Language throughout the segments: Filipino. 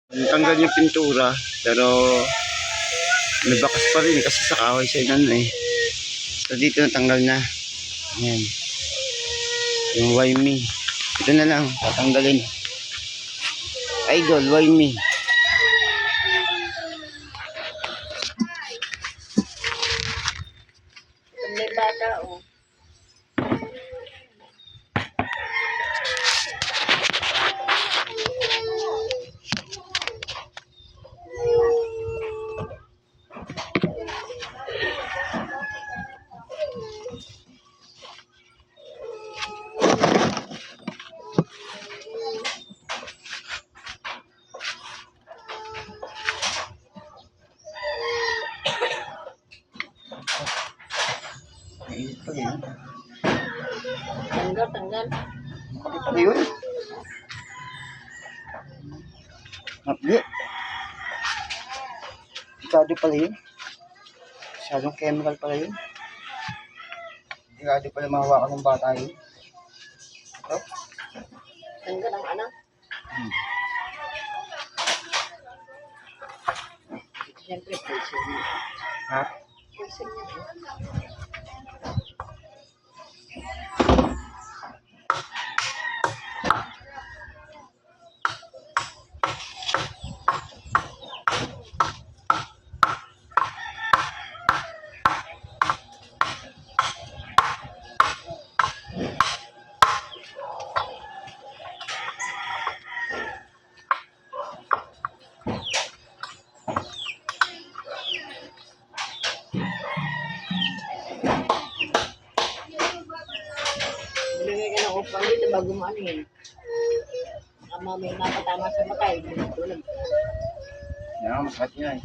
Tanggal yung pintura, pero may bakas pa rin kasi sa kahoy siya yan eh. So dito natanggal na. Ayan. Yung why me. Ito na lang, tatanggalin. Idol, why me? May bata, oh. Mainit pa yun. Tanggal. Ano yun? Mapli. Ikado pala yun. Masyadong chemical pala yun. Ikado pala mahawakan ng bata yun. Ito? Tanggal ang anak. Siyempre, poison niya. Ha? Poison niya. Bigay ka ng upang dito bago mo ano yun. Baka mamay napatama sa matay. Tulog. Yan, masakit niya eh.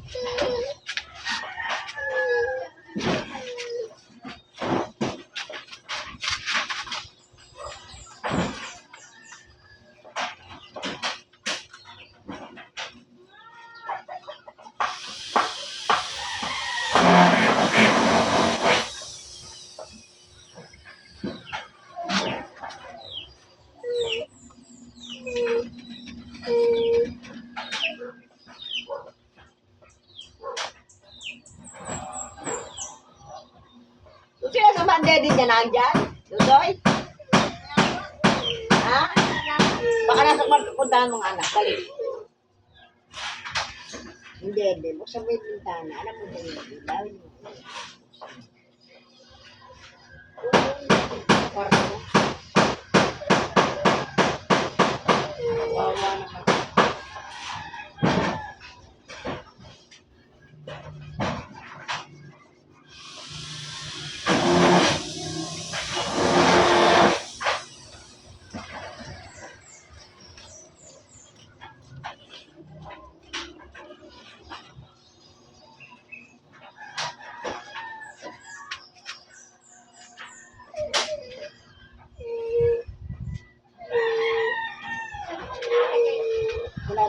Sino sa mandedi niya nandyan? Ludoy? Ha? Baka nasa kwarto puntahan mong anak. Dali. Hindi. Buksan mo yung bintana. Alam mo dali. Dawin mo. Kwarto mo. Wawa naman. Wala.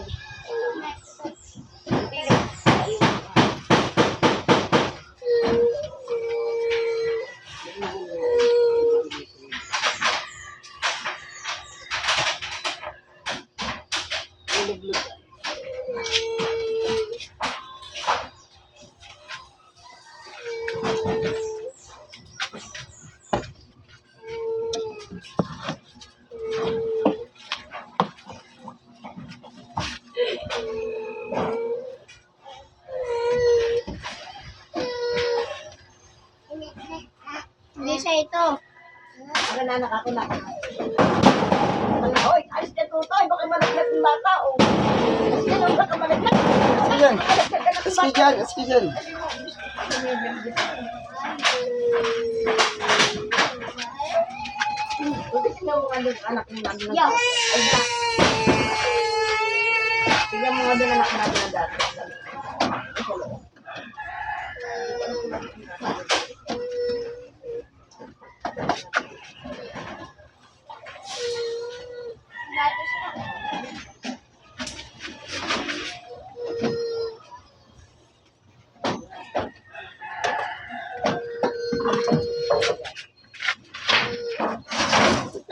Hindi siya ito. Nananak ako na. Oy, alis na tutoy. Baka malaglag ng bata. Oh. Sino baka malaglag? Aski dyan. Aski dyan. Aski dyan. Tignan mo nga doon anak ng nabi na Yo. Tignan mo nga doon anak ng nabi na dati.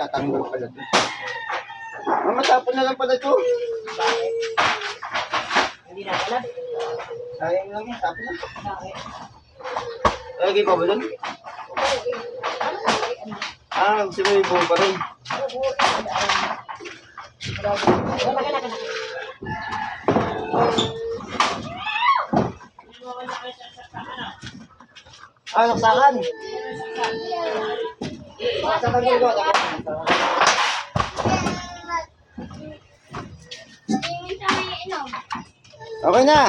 Tatanggal pala ito. Mamatapon na lang pala ito. Bakit? Sayang lang yan, tapos na. Lagi pa ba dun? Gusto mo yung buo pa rin. Naksakan. Naksakan ko ba? Okay na.